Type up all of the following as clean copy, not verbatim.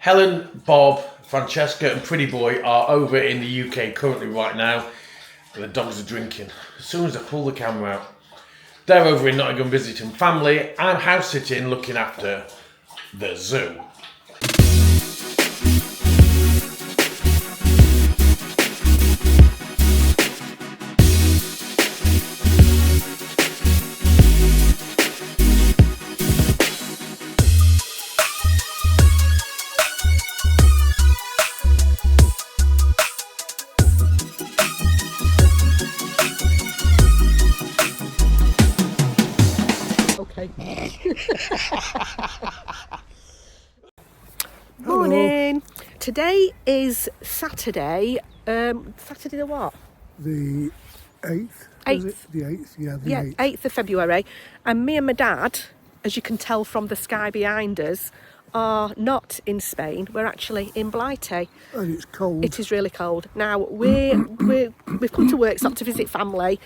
Helen, Bob, Francesca and Pretty Boy are over in the UK currently right now. The dogs are drinking. As soon as I pull the camera out, they're over in Nottingham visiting family. I'm house sitting looking after the zoo. Morning. Today is Saturday. Saturday the what? The 8th. 8th. The 8th, yeah, the Yeah, 8th. 8th of February. And me and my dad, as you can tell from the sky behind us, are not in Spain. We're actually in Blighty. And it's cold. It is really cold. Now, we've come to work, stopped to visit family.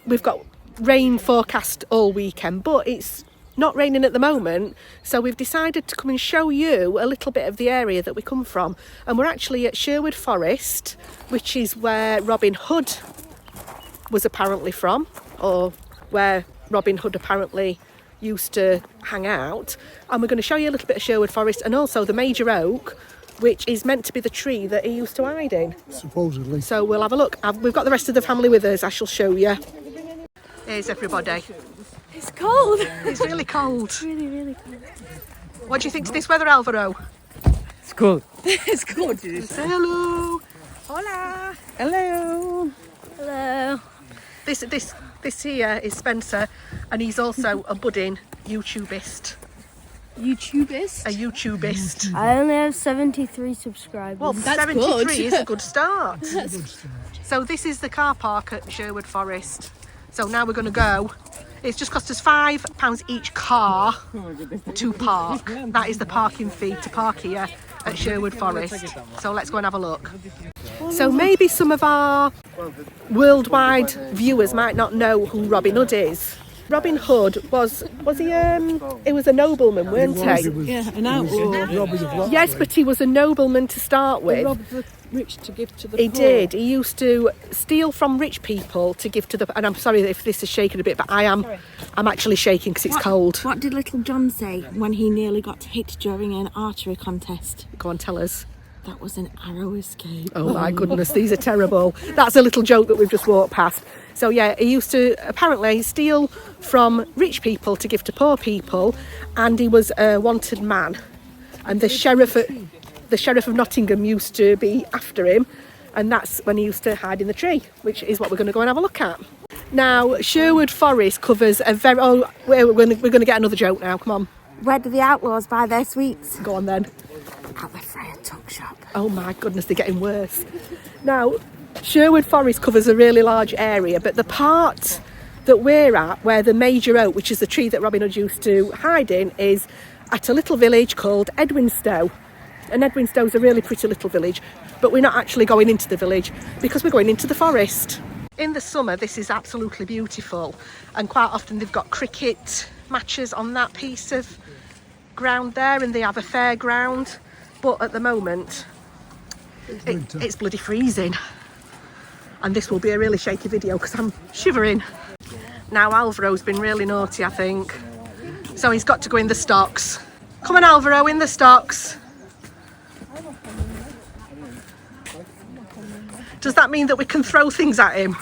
We've got rain forecast all weekend, but it's not raining at the moment, so we've decided to come and show you a little bit of the area that we come from. And we're actually at Sherwood Forest, which is where Robin Hood was apparently from, or where Robin Hood apparently used to hang out. And we're going to show you a little bit of Sherwood Forest and also the Major Oak, which is meant to be the tree that he used to hide in. Supposedly. So we'll have a look. We've got the rest of the family with us. I shall show you. Here's everybody. It's cold. It's really cold. Really, really cold. What do you think to this weather, Alvaro? It's cool. It's cold. Say hello. Hola. Hello. Hello. This here is Spencer, and he's also a budding YouTubeist. YouTubist? A YouTubeist. I only have 73 subscribers. Well, That's 73 good. is a good start. So this is the car park at Sherwood Forest. So now we're going to go. It's just cost us £5 each car to park. That is the parking fee to park here at Sherwood Forest. So let's go and have a look. So maybe some of our worldwide viewers might not know who Robin Hood is. Robin Hood was he was a nobleman, weren't he? Yeah, an outlaw. Yes, but he was a nobleman to start with. Rob the rich to give to the He poor. did. He used to steal from rich people to give to the. And I'm sorry if this is shaking a bit, but I'm actually shaking because it's cold. What did Little John say when he nearly got hit during an archery contest? Go on, tell us. That was an arrow escape. Oh my goodness, these are terrible. That's a little joke that we've just walked past. So yeah, he used to apparently steal from rich people to give to poor people, and he was a wanted man. And the sheriff of Nottingham used to be after him, and that's when he used to hide in the tree, which is what we're going to go and have a look at. Now, Sherwood Forest covers a very. Oh, we're going to get another joke now. Come on, Where do the outlaws buy their sweets? go on then. At the Friar Tuck shop. Oh my goodness, they're getting worse. Now, Sherwood Forest covers a really large area, but the part that we're at, where the Major Oak, which is the tree that Robin Hood used to hide in, is at a little village called Edwinstowe. And Edwinstowe's a really pretty little village, but we're not actually going into the village because we're going into the forest. In the summer, this is absolutely beautiful, and quite often they've got cricket matches on that piece of ground there, and they have a fairground. But at the moment, it's bloody freezing. And this will be a really shaky video because I'm shivering. Now Alvaro's been really naughty, I think. So he's got to go in the stocks. Come on, Alvaro, in the stocks. Does that mean that we can throw things at him?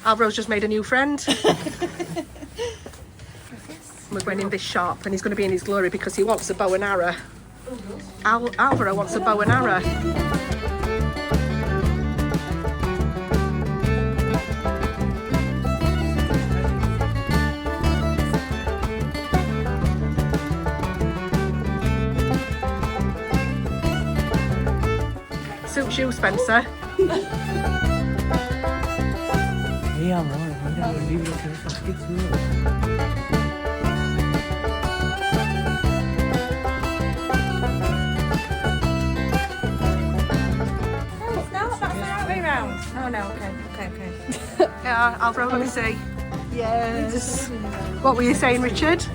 Alvaro's just made a new friend. We're going in this shop and he's going to be in his glory because he wants a bow and arrow. Alvaro wants a bow and arrow. Suits you, Spencer. That's the right way round. Oh no, okay. Yeah, Alvaro, let me see. Yes. What were you saying, Richard?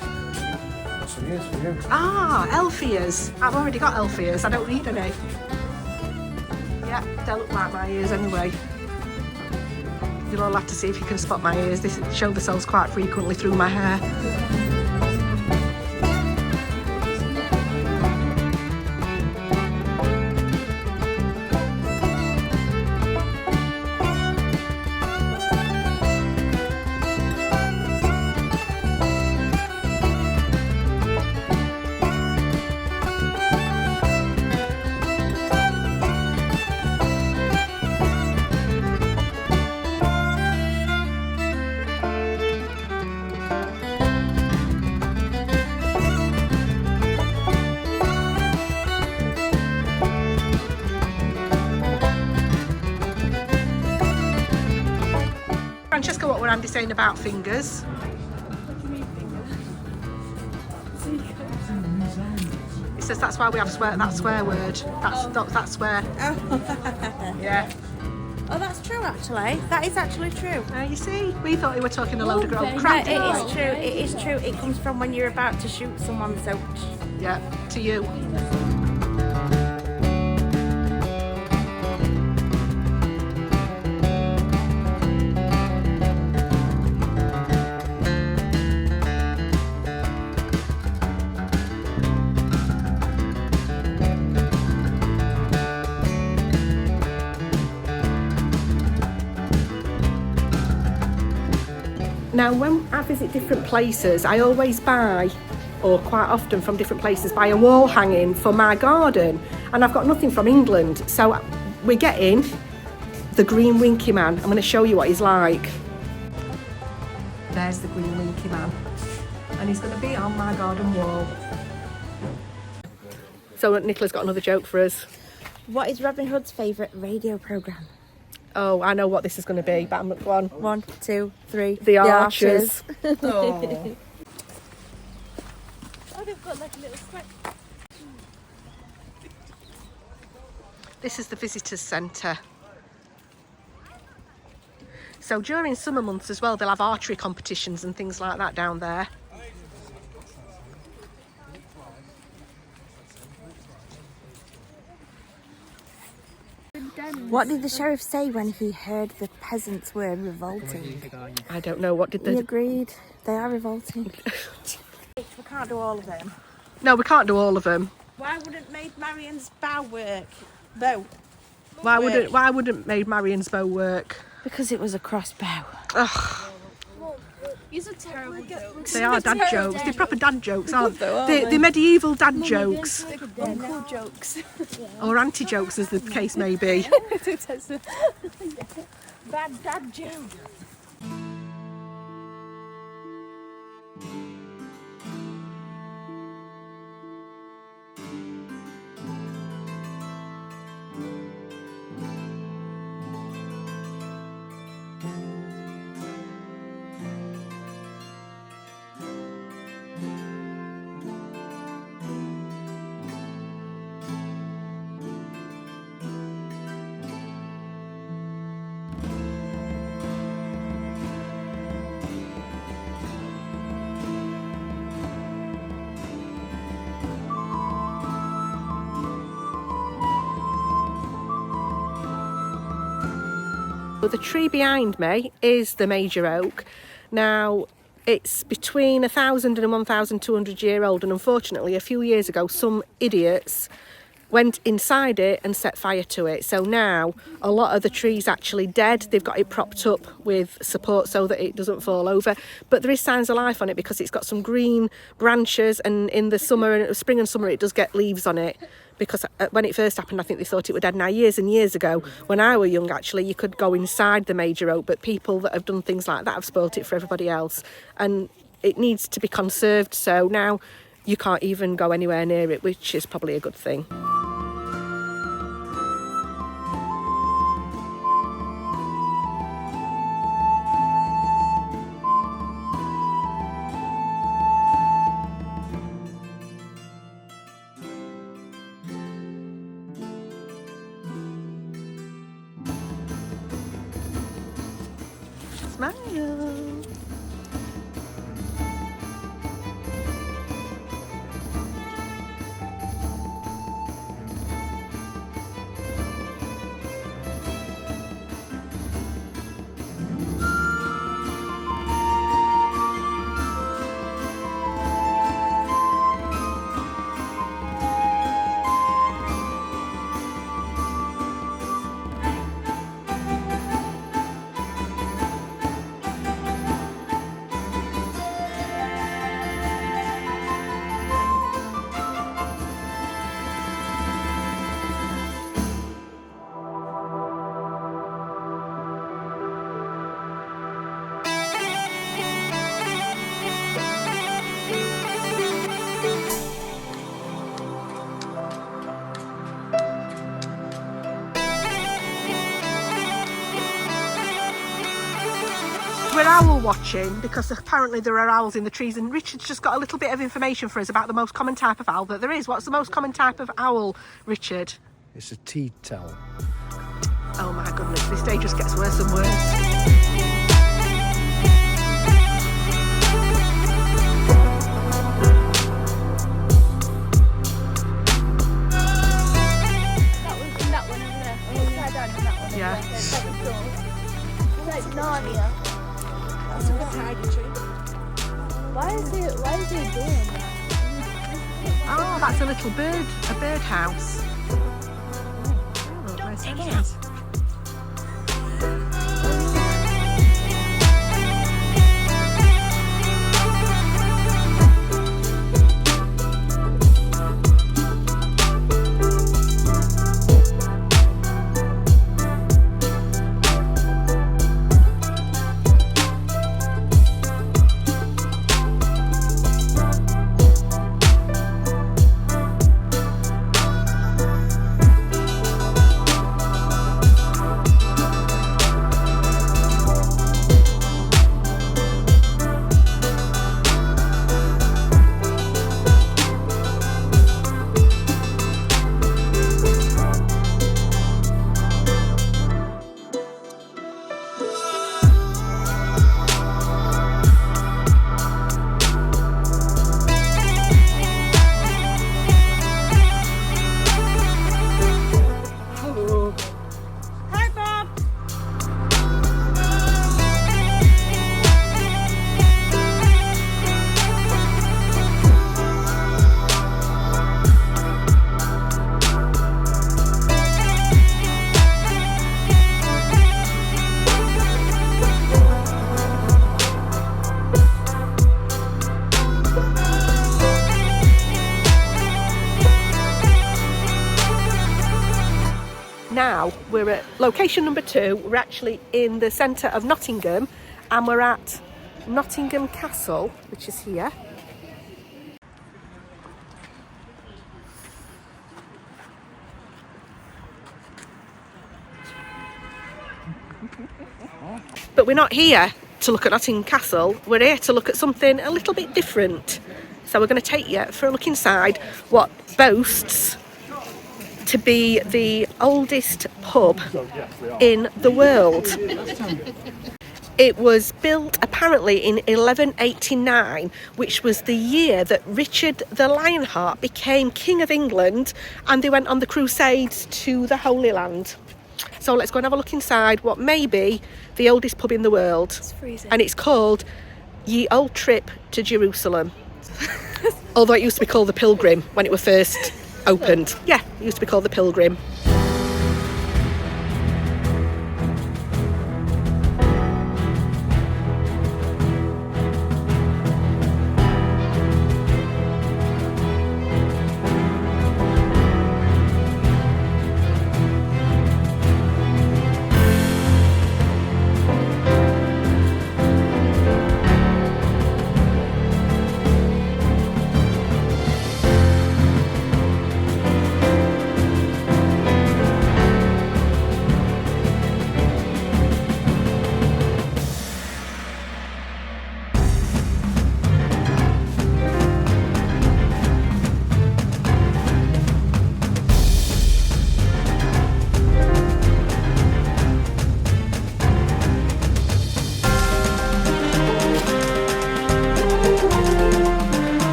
Got some ears for you. Ah, elf ears. I've already got elf ears. I don't need any. Yeah, they look like my ears anyway. You'll all have to see if you can spot my ears. They show themselves quite frequently through my hair. Francesca, what were Andy saying about fingers? He says that's why we have that swear word. That's swear. Yeah. Oh, that's true actually. That is actually true. You see, we thought we were talking a load of crap. It is true. It is true. It comes from when you're about to shoot someone. So Yeah, to you. Now, when I visit different places, I always buy, or quite often from different places, buy a wall hanging for my garden. And I've got nothing from England. So we're getting the green winky man. I'm going to show you what he's like. There's the green winky man. And he's going to be on my garden wall. So Nicola's got another joke for us. what is Robin Hood's favourite radio programme? Oh, I know what this is going to be, but I'm go on. 1, 2, 3. The Archers. Oh, they've got like a little square. This is the visitors centre. So during summer months as well, they'll have archery competitions and things like that down there. What did the sheriff say when he heard the peasants were revolting? I don't know, what did He they... agreed. They are revolting. We can't do all of them. No, we can't do all of them. Why wouldn't Maid Marian's bow work? Bow? Why wouldn't Maid Marian's bow work? Because it was a crossbow. Ugh, These are terrible jokes. they are dad jokes. They're proper dad jokes, aren't though, aren't they? They're medieval dad jokes. Uncle jokes. Or anti-jokes, as the case may be. Bad dad joke. The tree behind me is the Major Oak. Now, it's between 1,000 and 1,200 year old, and unfortunately a few years ago some idiots went inside it and set fire to it. So now a lot of the tree's actually dead. They've got it propped up with support so that it doesn't fall over, but there is signs of life on it because it's got some green branches, and in the summer, spring and summer, it does get leaves on it. Because when it first happened, I think they thought it were dead. Now, years and years ago, when I were young, actually, you could go inside the Major Oak, but people that have done things like that have spoilt it for everybody else. And it needs to be conserved, so now you can't even go anywhere near it, which is probably a good thing. Smile. you. We're owl watching because apparently there are owls in the trees, and Richard's just got a little bit of information for us about the most common type of owl that there is. What's the most common type of owl, Richard? It's a tea towel. Oh my goodness, this day just gets worse and worse. That one over there. Upside down in that one. Yeah. It's like Narnia. That's a tiger tree. Why is he doing that? Oh, that's a little bird, a birdhouse. Oh, where's that? Now we're at location number 2. We're actually in the centre of Nottingham, and we're at Nottingham Castle, which is here. But we're not here to look at Nottingham Castle, we're here to look at something a little bit different. So we're going to take you for a look inside what boasts to be the oldest pub in the world. It was built apparently in 1189, which was the year that Richard the Lionheart became King of England, and they went on the Crusades to the Holy Land. So let's go and have a look inside what may be the oldest pub in the world. It's freezing. And it's called Ye Old Trip to Jerusalem. Although it used to be called the Pilgrim when it was first opened. Yeah, it used to be called the Pilgrim.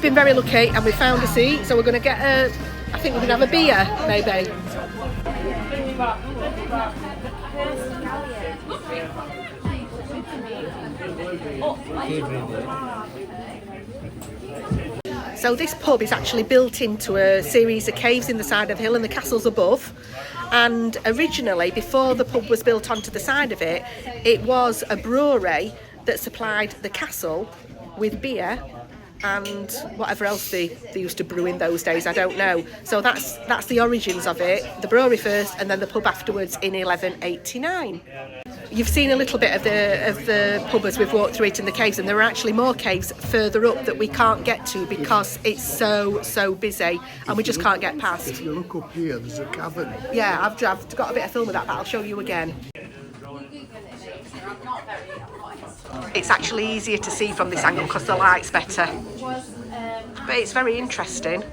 been very lucky and we found a seat, so we're going to get I think we're going to have a beer, maybe. So this pub is actually built into a series of caves in the side of the hill, and the castle's above. And originally, before the pub was built onto the side of it, it was a brewery that supplied the castle with beer and whatever else they used to brew in those days, I don't know. So that's the origins of it. The brewery first and then the pub afterwards in 1189. You've seen a little bit of the pub as we've walked through it in the caves, and there are actually more caves further up that we can't get to because it's so busy and we just can't get past. If you look up here, there's a cavern. Yeah, I've got a bit of film of that, but I'll show you again. It's actually easier to see from this angle because the light's better. But it's very interesting.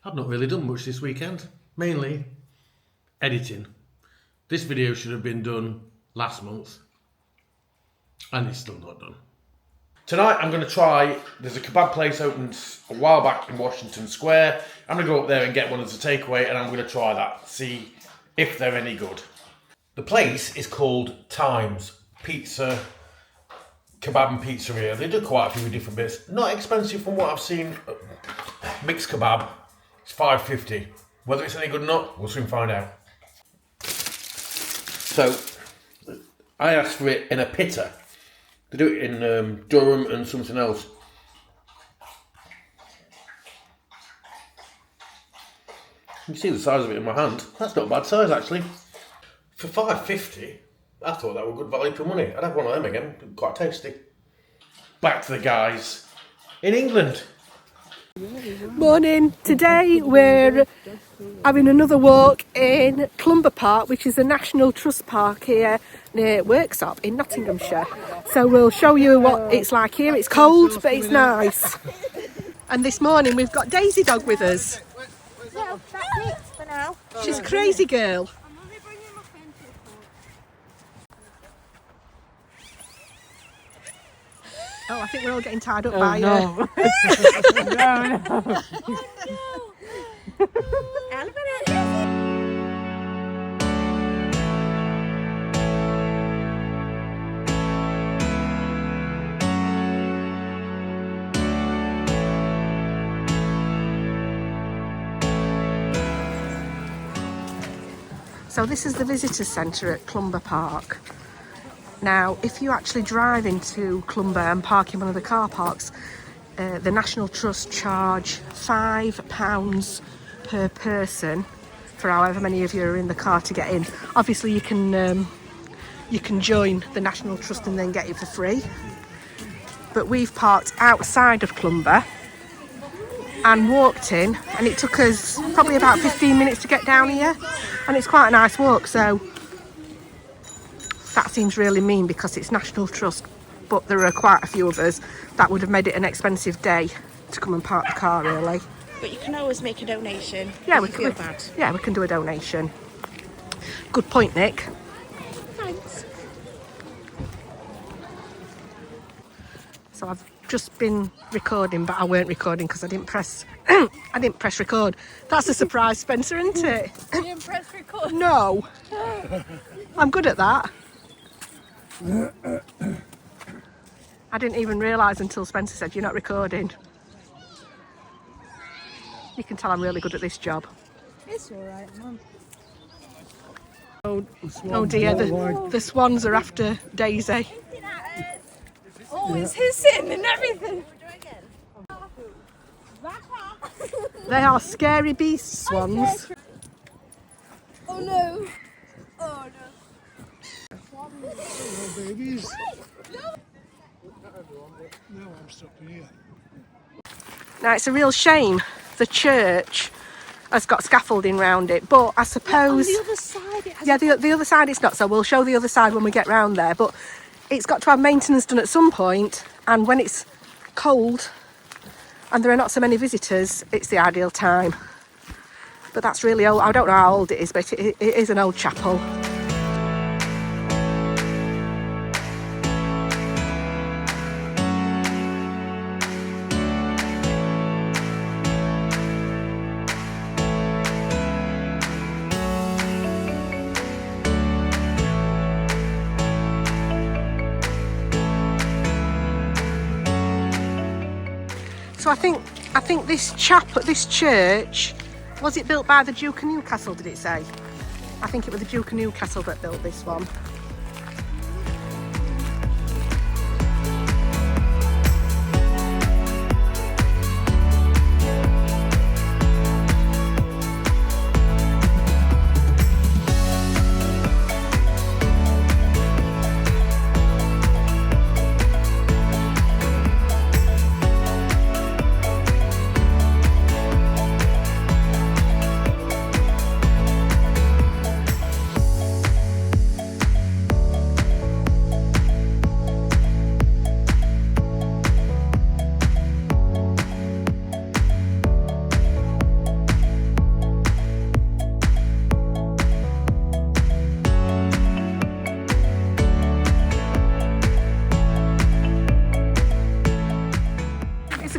I've not really done much this weekend, mainly editing. This video should have been done last month and it's still not done. Tonight I'm going to try, there's a kebab place opened a while back in Washington Square. I'm going to go up there and get one as a takeaway and I'm going to try that, see if they're any good. The place is called Times Pizza, Kebab and Pizzeria. They do quite a few different bits. Not expensive from what I've seen. Mixed kebab. It's $5.50. Whether it's any good or not, we'll soon find out. So, I asked for it in a pitta. They do it in Durham and something else. You can see the size of it in my hand. That's not a bad size actually. For $5.50, I thought that were good value for money. I'd have one of them again. Quite tasty. Back to the guys in England. Morning. Today we're having another walk in Clumber Park, which is a National Trust park here near Worksop in Nottinghamshire. So we'll show you what it's like here. It's cold, but it's nice. And this morning we've got Daisy Dog with us. No, that's it for now. She's a crazy girl. Oh, I think we're all getting tied up by no. So this is the visitor centre at Clumber Park. Now, if you actually drive into Clumber and park in one of the car parks, the National Trust charge £5 per person for however many of you are in the car to get in. Obviously, you can join the National Trust and then get it for free. But we've parked outside of Clumber and walked in, and it took us probably about 15 minutes to get down here, and it's quite a nice walk. So that seems really mean because it's National Trust, but there are quite a few of us that would have made it an expensive day to come and park the car, really. But you can always make a donation. Yeah, if you feel bad. Yeah, we can do a donation. Good point, Nick. Thanks. So I've just been recording, but I weren't recording because I didn't press I didn't press record. That's a surprise, Spencer, isn't it? You didn't press record. No. I'm good at that. I didn't even realise until Spencer said you're not recording. You can tell I'm really good at this job. It's alright, Mum. Oh dear, the swans are after Daisy. Oh, it's hissing and everything. They are scary beast swans. Oh no. Oh no. Hello, babies. Now I'm stuck here. Now it's a real shame the church has got scaffolding round it, but I suppose... On the other side it has... Yeah, the other side it's not, so we'll show the other side when we get round there, but it's got to have maintenance done at some point, and when it's cold and there are not so many visitors, it's the ideal time. But that's really old. I don't know how old it is, but it is an old chapel. So I think this church, was it built by the Duke of Newcastle, did it say? I think it was the Duke of Newcastle that built this one.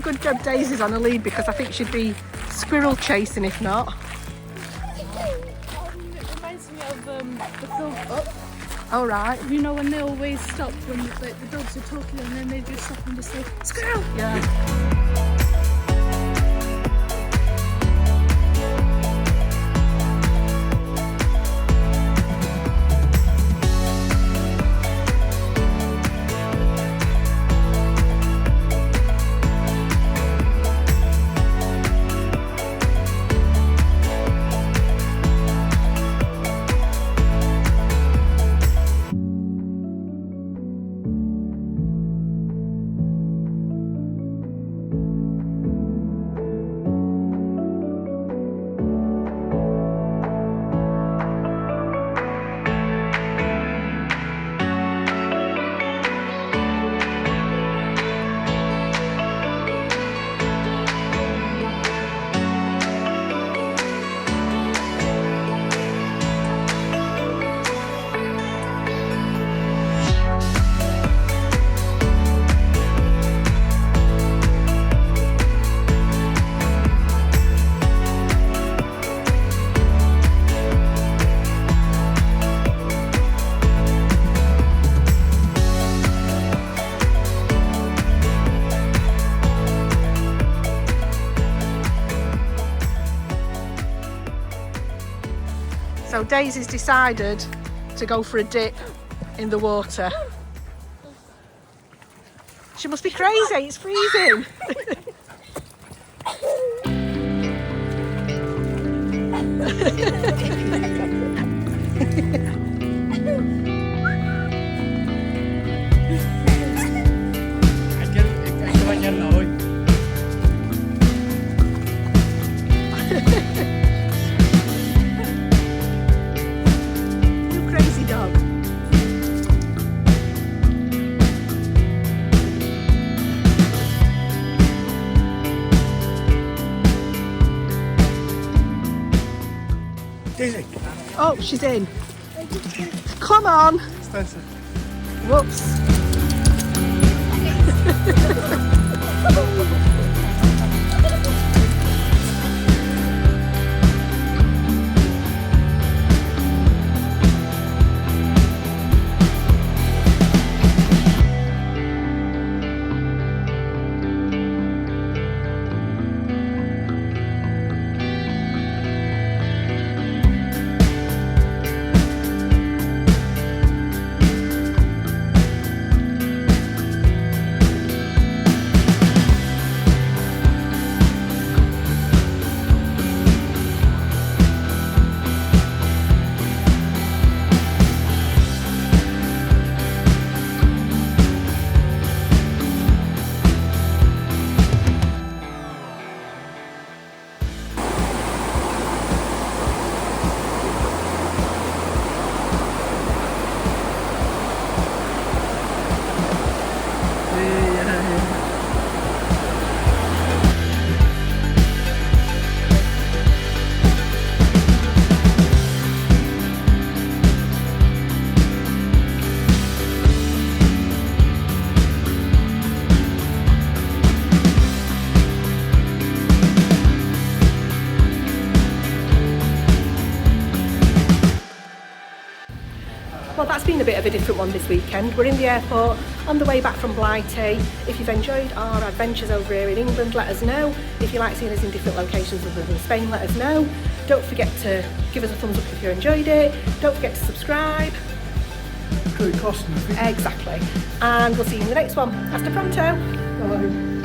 Good job Daisy's on a lead, because I think she'd be squirrel chasing if not. It reminds me of the film Up. All right. You know when they always stop when the dogs are talking and then they just stop and just say, squirrel! Yeah. So Daisy's decided to go for a dip in the water. She must be crazy, it's freezing. You crazy dog. Daisy. Oh, she's in. Come on. Spencer. Whoops. been a bit of a different one this weekend. We're in the airport on the way back from Blighty. If you've enjoyed our adventures over here in England, let us know. If you like seeing us in different locations other than Spain, let us know. Don't forget to give us a thumbs up if you enjoyed it. Don't forget to subscribe. Could cost nothing. Exactly. And we'll see you in the next one. Hasta pronto. Bye.